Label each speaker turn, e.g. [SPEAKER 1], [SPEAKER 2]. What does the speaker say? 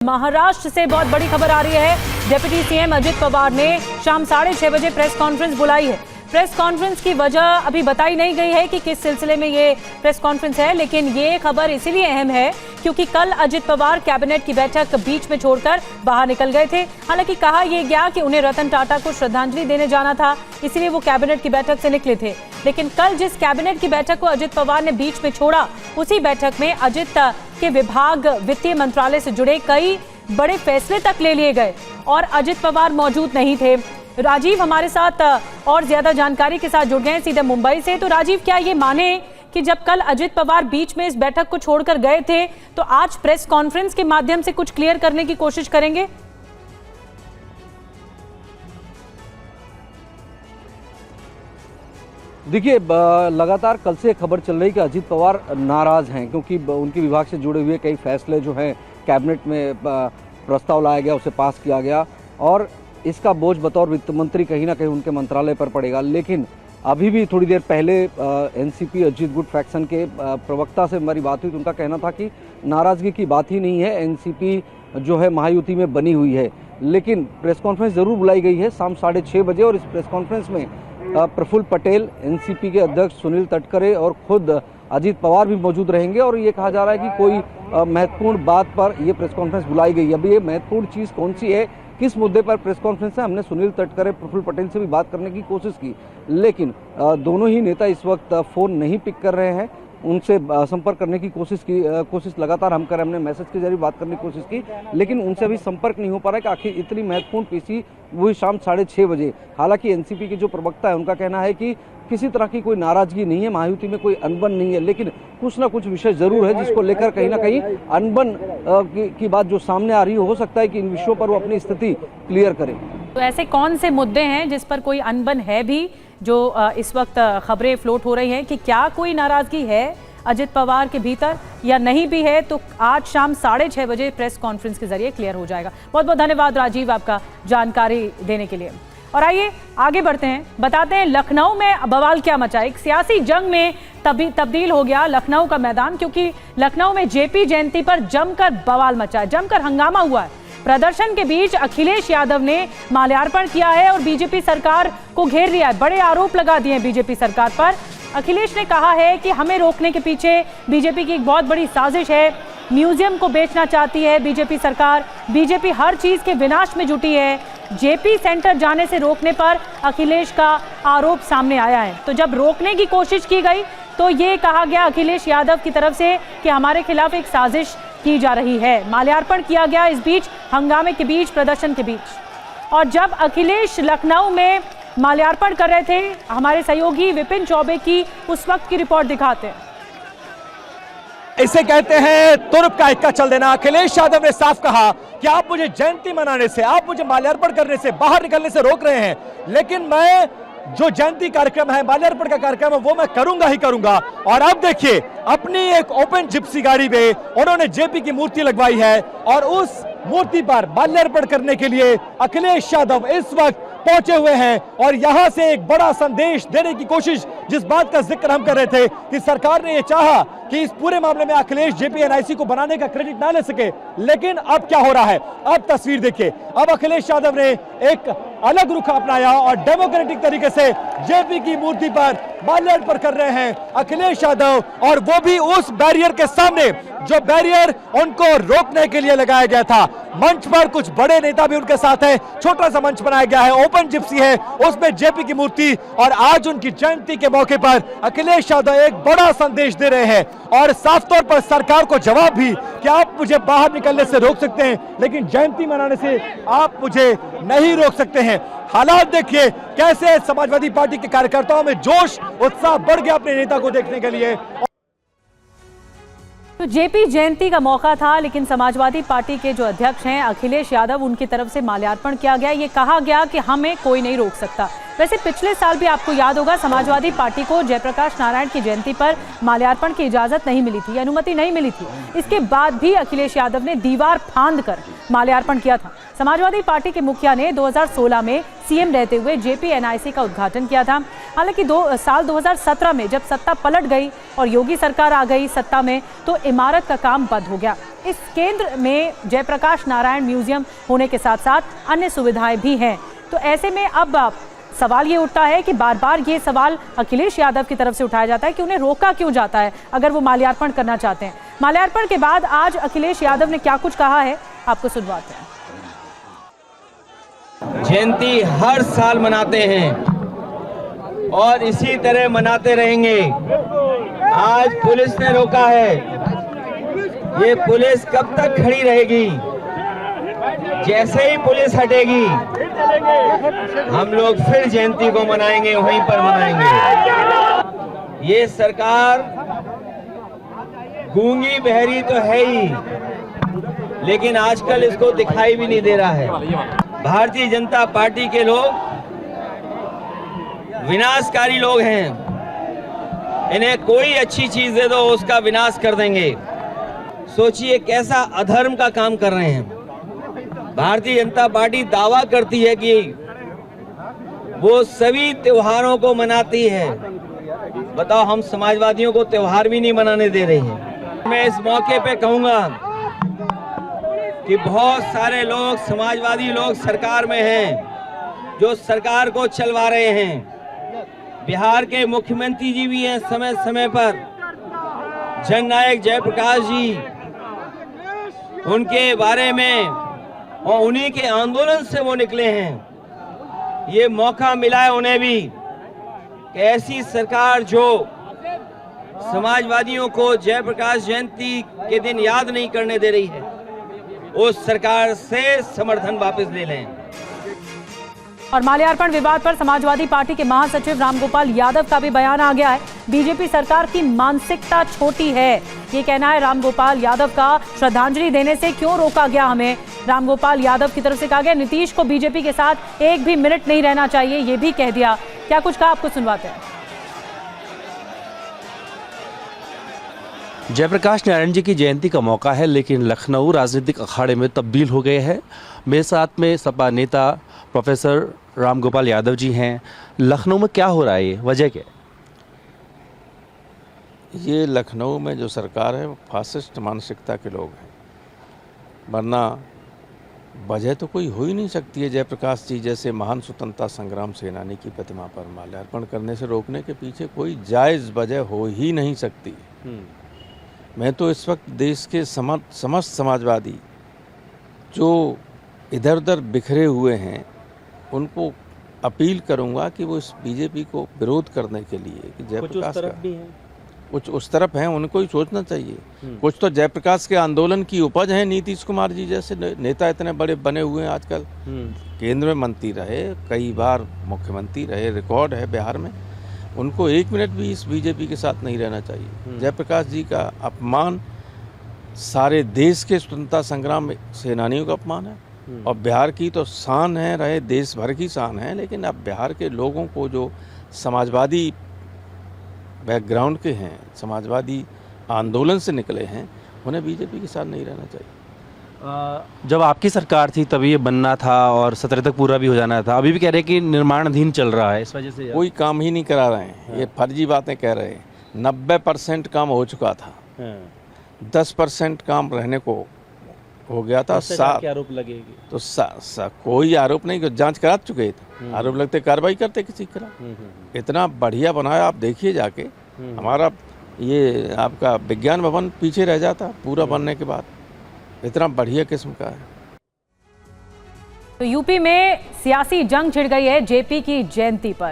[SPEAKER 1] महाराष्ट्र से बहुत बड़ी खबर आ रही है। डिप्टी सीएम अजित पवार ने शाम 6:30 बजे प्रेस कॉन्फ्रेंस बुलाई है। प्रेस कॉन्फ्रेंस की वजह अभी बताई नहीं गई है कि किस सिलसिले में ये प्रेस कॉन्फ्रेंस है, लेकिन ये खबर इसीलिए अहम है क्योंकि कल अजित पवार कैबिनेट की बैठक बीच में छोड़कर बाहर निकल गए थे। हालांकि कहा यह गया कि उन्हें रतन टाटा को श्रद्धांजलि देने जाना था, इसलिए वो कैबिनेट की बैठक से निकले थे। लेकिन कल जिस कैबिनेट की बैठक को अजित पवार ने बीच में छोड़ा, उसी बैठक में अजित के विभाग वित्तीय मंत्रालय से जुड़े कई बड़े फैसले तक ले लिए गए और अजित पवार मौजूद नहीं थे। राजीव हमारे साथ और ज्यादा जानकारी के साथ जुड़ गए हैं सीधे मुंबई से। तो राजीव, क्या ये माने कि जब कल अजित पवार बीच में इस बैठक को छोड़कर गए थे तो आज प्रेस कॉन्फ्रेंस के माध्यम से कुछ क्लियर करने की कोशिश करेंगे?
[SPEAKER 2] देखिए, लगातार कल से खबर चल रही है कि अजित पवार नाराज हैं क्योंकि उनके विभाग से जुड़े हुए कई फैसले जो हैं कैबिनेट में प्रस्ताव लाया गया, उसे पास किया गया और इसका बोझ बतौर वित्त मंत्री कहीं ना कहीं उनके मंत्रालय पर पड़ेगा। लेकिन अभी भी थोड़ी देर पहले एनसीपी अजीत गुट फैक्शन के प्रवक्ता से हमारी बात हुई तो उनका कहना था कि नाराज़गी की बात ही नहीं है, एनसीपी जो है महायुति में बनी हुई है। लेकिन प्रेस कॉन्फ्रेंस ज़रूर बुलाई गई है शाम 6:30 बजे और इस प्रेस कॉन्फ्रेंस में प्रफुल्ल पटेल, एनसीपी के अध्यक्ष सुनील तटकरे और खुद अजित पवार भी मौजूद रहेंगे और ये कहा जा रहा है कि कोई महत्वपूर्ण बात पर यह प्रेस कॉन्फ्रेंस बुलाई गई है। अभी ये महत्वपूर्ण चीज़ कौन सी है, किस मुद्दे पर प्रेस कॉन्फ्रेंस है, हमने सुनील तटकरे, प्रफुल्ल पटेल से भी बात करने की कोशिश की, लेकिन दोनों ही नेता इस वक्त फ़ोन नहीं पिक कर रहे हैं। उनसे संपर्क करने की कोशिश लगातार हम करें, हमने मैसेज के जरिए बात करने की कोशिश की, लेकिन उनसे अभी संपर्क नहीं हो पा रहा है कि आखिर इतनी महत्वपूर्ण पीसी वही शाम 6:30 बजे। हालांकि एनसीपी के जो प्रवक्ता है उनका कहना है कि किसी तरह की कोई नाराजगी नहीं है, महायुति में कोई अनबन नहीं है, लेकिन कुछ ना कुछ विषय जरूर है जिसको लेकर कहीं ना कहीं अनबन की बात जो सामने आ रही हो सकता है कि इन विषयों पर वो अपनी स्थिति क्लियर करें।
[SPEAKER 1] तो ऐसे कौन से मुद्दे हैं जिस पर कोई अनबन है भी, जो इस वक्त खबरें फ्लोट हो रही हैं कि क्या कोई नाराजगी है अजित पवार के भीतर या नहीं भी है, तो आज शाम 6:30 बजे प्रेस कॉन्फ्रेंस के जरिए क्लियर हो जाएगा। बहुत बहुत धन्यवाद राजीव आपका जानकारी देने के लिए। और आइए आगे बढ़ते हैं, बताते हैं लखनऊ में बवाल क्या मचा। एक सियासी जंग में तब्दील हो गया लखनऊ का मैदान, क्योंकि लखनऊ में जेपी जयंती पर जमकर बवाल मचा है, जमकर हंगामा हुआ है। प्रदर्शन के बीच अखिलेश यादव ने माल्यार्पण किया है और बीजेपी सरकार को घेर लिया है, बड़े आरोप लगा दिए हैं बीजेपी सरकार पर। अखिलेश ने कहा है कि हमें रोकने के पीछे बीजेपी की एक बहुत बड़ी साजिश है, म्यूजियम को बेचना चाहती है बीजेपी सरकार, बीजेपी हर चीज के विनाश में जुटी है। जेपी सेंटर जाने से रोकने पर अखिलेश का आरोप सामने आया है। तो जब रोकने की कोशिश की गई तो ये कहा गया अखिलेश यादव की तरफ से कि हमारे खिलाफ एक साजिश की जा रही है। माल्यार्पण किया गया इस बीच, हंगामे के बीच, प्रदर्शन के बीच। और जब अखिलेश लखनऊ में माल्यार्पण कर रहे थे, हमारे सहयोगी विपिन चौबे की उस वक्त की रिपोर्ट दिखाते हैं।
[SPEAKER 3] इसे कहते हैं तुर्प का इक्का चल देना। अखिलेश यादव ने साफ कहा कि आप मुझे जयंती मनाने से, आप मुझे माल्यार्पण करने से, बाहर निकलने से रोक रहे हैं, लेकिन मैं जो जयंती कार्यक्रम है, माल्यार्पण का कार्यक्रम है, वो मैं करूंगा ही करूंगा। और अब देखिए, अपनी एक ओपन जिप्सी गाड़ी में उन्होंने जेपी की मूर्ति लगवाई है और उस मूर्ति पर माल्यार्पण करने के लिए अखिलेश यादव इस वक्त पहुंचे हुए हैं और यहां से एक बड़ा संदेश देने की कोशिश, जिस बात का जिक्र हम कर रहे थे कि सरकार ने यह चाहा कि इस पूरे मामले में अखिलेश जेपी एनआईसी को बनाने का क्रेडिट ना ले सके, लेकिन अब क्या हो रहा है, अब तस्वीर देखिए। अब अखिलेश यादव ने एक अलग रुख अपनाया और डेमोक्रेटिक तरीके से जेपी की मूर्ति पर माल्यार्पण कर रहे हैं अखिलेश यादव, और वो भी उस बैरियर के सामने जो बैरियर उनको रोकने के लिए लगाया गया था। मंच पर कुछ बड़े नेता भी उनके साथ हैं, छोटा सा मंच बनाया गया है, ओपन जिप्सी है, उसमें जेपी की मूर्ति, और आज उनकी जयंती के मौके पर अखिलेश यादव एक बड़ा संदेश दे रहे हैं और साफ तौर पर सरकार को जवाब भी कि आप मुझे बाहर निकलने से रोक सकते हैं, लेकिन जयंती मनाने से आप मुझे नहीं रोक सकते हैं। हालात देखिए कैसे समाजवादी पार्टी के कार्यकर्ताओं में जोश, उत्साह बढ़ गया अपने नेता को देखने के लिए।
[SPEAKER 1] तो जेपी जयंती का मौका था, लेकिन समाजवादी पार्टी के जो अध्यक्ष हैं अखिलेश यादव, उनकी तरफ से माल्यार्पण किया गया। ये कहा गया कि हमें कोई नहीं रोक सकता। वैसे पिछले साल भी आपको याद होगा, समाजवादी पार्टी को जयप्रकाश नारायण की जयंती पर माल्यार्पण की इजाजत नहीं मिली थी, अनुमति नहीं मिली थी। इसके बाद भी अखिलेश यादव ने दीवार फांद कर माल्यार्पण किया था। समाजवादी पार्टी के मुखिया ने 2016 में सीएम रहते हुए जेपी एनआईसी का उद्घाटन किया था। हालांकि साल 2017 में जब सत्ता पलट गई और योगी सरकार आ गई सत्ता में, तो इमारत का काम बंद हो गया। इस केंद्र में जयप्रकाश नारायण म्यूजियम होने के साथ साथ अन्य सुविधाएं भी हैं। तो ऐसे में अब सवाल ये उठता है कि बार बार ये सवाल अखिलेश यादव की तरफ से उठाया जाता है कि उन्हें रोका क्यों जाता है अगर वो माल्यार्पण करना चाहते हैं। माल्यार्पण के बाद आज अखिलेश यादव ने क्या कुछ कहा है, आपको सुनवाते हैं।
[SPEAKER 4] जयंती हर साल मनाते हैं और इसी तरह मनाते रहेंगे। आज पुलिस ने रोका है, ये पुलिस कब तक खड़ी रहेगी? जैसे ही पुलिस हटेगी हम लोग फिर जयंती को मनाएंगे, वहीं पर मनाएंगे। ये सरकार गूंगी बहरी तो है ही, लेकिन आजकल इसको दिखाई भी नहीं दे रहा है। भारतीय जनता पार्टी के लोग विनाशकारी लोग हैं, इन्हें कोई अच्छी चीज दे दो उसका विनाश कर देंगे। सोचिए कैसा अधर्म का काम कर रहे हैं। भारतीय जनता पार्टी दावा करती है कि वो सभी त्योहारों को मनाती है, बताओ हम समाजवादियों को त्योहार भी नहीं मनाने दे रही है। मैं इस मौके पे कहूंगा कि बहुत सारे लोग समाजवादी लोग सरकार में हैं जो सरकार को चलवा रहे हैं। बिहार के मुख्यमंत्री जी भी हैं समय समय पर, जननायक जयप्रकाश जी, उनके बारे में और उन्हीं के आंदोलन से वो निकले हैं। ये मौका मिला है उन्हें भी कि ऐसी सरकार जो समाजवादियों को जयप्रकाश जयंती के दिन याद नहीं करने दे रही है, उस सरकार से समर्थन वापस ले लें।
[SPEAKER 1] और माल्यार्पण विवाद पर समाजवादी पार्टी के महासचिव रामगोपाल यादव का भी बयान आ गया है। बीजेपी सरकार की मानसिकता छोटी है, ये कहना है रामगोपाल यादव का। श्रद्धांजलि देने से क्यों रोका गया हमें? रामगोपाल यादव की तरफ से कहा गया नीतीश को बीजेपी के साथ एक भी मिनट नहीं रहना चाहिए, ये भी कह दिया। क्या कुछ कहा, आपको सुनवाते हैं।
[SPEAKER 5] जयप्रकाश नारायण जी की जयंती का मौका है, लेकिन लखनऊ राजनीतिक अखाड़े में तब्दील हो गए हैं। मेरे साथ में सपा नेता प्रोफेसर रामगोपाल यादव जी हैं। लखनऊ में क्या हो रहा है, ये वजह क्या है?
[SPEAKER 6] ये लखनऊ में जो सरकार है वो फासिस्ट मानसिकता के लोग हैं, वरना वजह तो कोई हो ही नहीं सकती है। जयप्रकाश जी जैसे महान स्वतंत्रता संग्राम सेनानी की प्रतिमा पर माल्यार्पण करने से रोकने के पीछे कोई जायज़ वजह हो ही नहीं सकती। मैं तो इस वक्त देश के समस्त समाजवादी जो इधर उधर बिखरे हुए हैं उनको अपील करूंगा कि वो इस बीजेपी को विरोध करने के लिए कि जयप्रकाश कुछ उस तरफ हैं, उनको ही सोचना चाहिए। कुछ तो जयप्रकाश के आंदोलन की उपज है। नीतीश कुमार जी जैसे नेता इतने बड़े बने हुए हैं आजकल, केंद्र में मंत्री रहे, कई बार मुख्यमंत्री रहे, रिकॉर्ड है बिहार में। उनको एक मिनट भी इस बीजेपी के साथ नहीं रहना चाहिए। जयप्रकाश जी का अपमान सारे देश के स्वतंत्रता संग्राम सेनानियों का अपमान है और बिहार की तो शान है, रहे देश भर की शान है। लेकिन अब बिहार के लोगों को जो समाजवादी बैकग्राउंड के हैं, समाजवादी आंदोलन से निकले हैं, उन्हें बीजेपी के साथ नहीं रहना चाहिए।
[SPEAKER 5] जब आपकी सरकार थी तभी ये बनना था और 17 तक पूरा भी हो जाना था। अभी भी कह रहे हैं कि निर्माणाधीन चल रहा है, इस वजह से
[SPEAKER 6] कोई काम ही नहीं करा रहे हैं। ये फर्जी बातें कह रहे हैं। 90% काम हो चुका था, 10% काम रहने को हो गया था।
[SPEAKER 5] आरोप लगेगी तो
[SPEAKER 6] कोई आरोप नहीं, जांच करा चुके थे। आरोप लगते कार्रवाई करते किसी के खिलाफ। इतना बढ़िया बनाया, आप देखिए जाके। हमारा ये आपका विज्ञान भवन पीछे रह जाता पूरा बनने के बाद, इतना बढ़िया किस्म का है।
[SPEAKER 1] तो यूपी में सियासी जंग छिड़ गई है जेपी की जयंती पर।